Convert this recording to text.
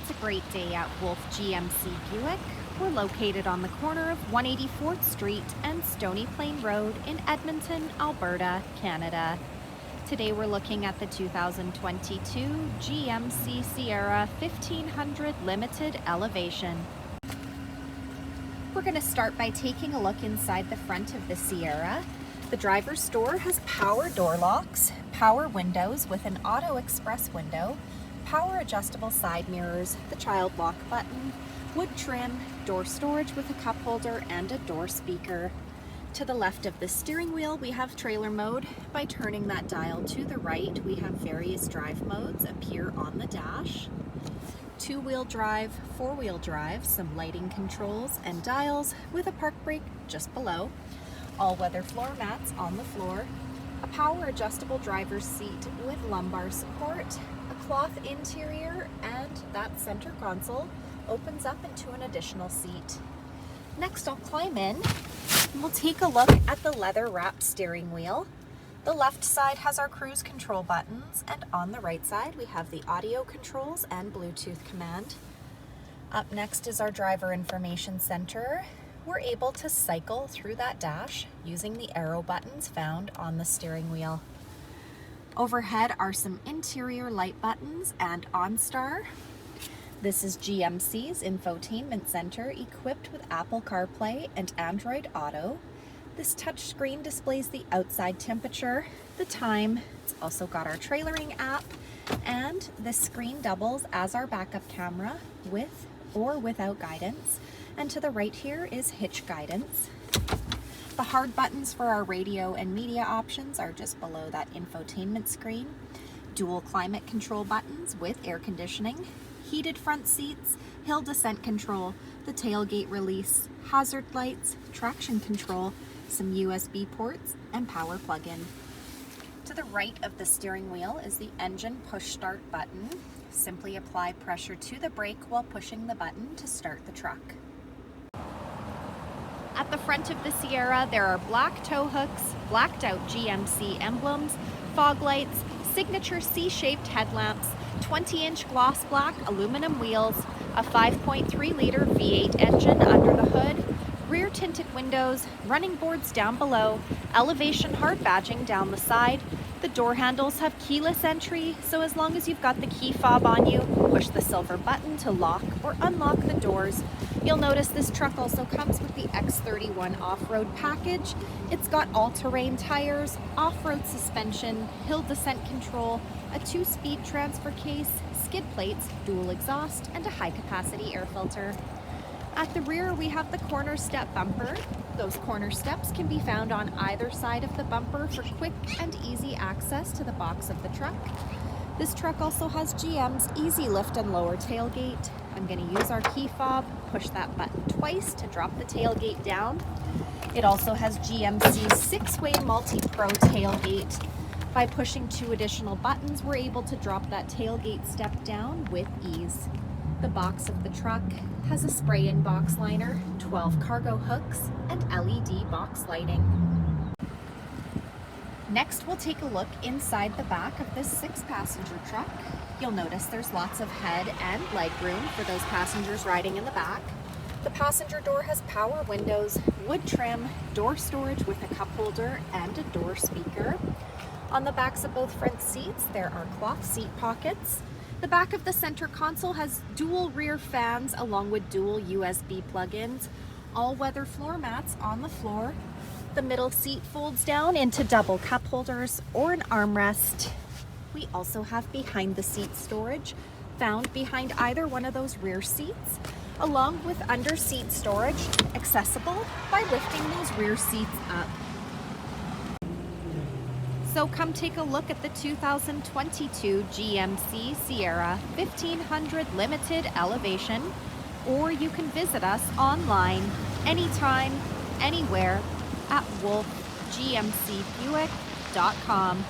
It's a great day at Wolfe GMC Buick. We're located on the corner of 184th Street and Stony Plain Road in Edmonton, Alberta, Canada. Today we're looking at the 2022 GMC Sierra 1500 Limited Elevation. We're going to start by taking a look inside the front of the Sierra. The driver's door has power door locks, power windows with an auto express window, power adjustable side mirrors, the child lock button, wood trim, door storage with a cup holder and a door speaker. To the left of the steering wheel we have trailer mode. By turning that dial to the right we have various drive modes appear on the dash. Two-wheel drive, four-wheel drive, some lighting controls and dials with a park brake just below. All-weather floor mats on the floor, a power adjustable driver's seat with lumbar support, a cloth interior, and that center console opens up into an additional seat. Next I'll climb in and we'll take a look at the leather wrapped steering wheel. The left side has our cruise control buttons, and on the right side we have the audio controls and Bluetooth command. Up next is our driver information center. We're able to cycle through that dash using the arrow buttons found on the steering wheel. Overhead are some interior light buttons and OnStar. This is GMC's Infotainment Center equipped with Apple Carplay and Android Auto. This touchscreen displays the outside temperature, the time. It's also got our trailering app, and this screen doubles as our backup camera with or without guidance. And to the right here is hitch guidance. The hard buttons for our radio and media options are just below that infotainment screen. Dual climate control buttons with air conditioning, heated front seats, hill descent control, the tailgate release, hazard lights, traction control, some USB ports, and power plug-in. To the right of the steering wheel is the engine push start button. Simply apply pressure to the brake while pushing the button to start the truck. At the front of the Sierra, there are black tow hooks, blacked out GMC emblems, fog lights, signature C-shaped headlamps, 20-inch gloss black aluminum wheels, a 5.3-liter V8 engine under the hood, rear tinted windows, running boards down below, elevation hard badging down the side. The door handles have keyless entry, so as long as you've got the key fob on you, push the silver button to lock or unlock the doors. You'll notice this truck also comes with the X31 Offroad Package. It's got all-terrain tires, off-road suspension, hill descent control, a 2-speed transfer case, skid plates, dual exhaust, and a high-capacity air filter. At the rear, we have the CornerStep bumper. Those corner steps can be found on either side of the bumper for quick and easy access to the box of the truck. This truck also has GM's easy lift and lower tailgate. I'm going to use our key fob, push that button twice to drop the tailgate down. It also has GMC's 6-way MultiPro tailgate. By pushing 2 additional buttons, we're able to drop that tailgate step down with ease. The box of the truck has a spray-in box liner, 12 cargo hooks, and LED box lighting. Next, we'll take a look inside the back of this 6-passenger truck. You'll notice there's lots of head and leg room for those passengers riding in the back. The passenger door has power windows, wood trim, door storage with a cup holder, and a door speaker. On the backs of both front seats, there are cloth seat pockets. The back of the center console has dual rear fans along with dual USB plug-ins, all-weather floor mats on the floor. The middle seat folds down into double cup holders or an armrest. We also have behind the seat storage found behind either one of those rear seats, along with under seat storage accessible by lifting those rear seats up. So come take a look at the 2022 GMC Sierra 1500 Limited Elevation, or you can visit us online anytime, anywhere at wolfegmcbuick.com.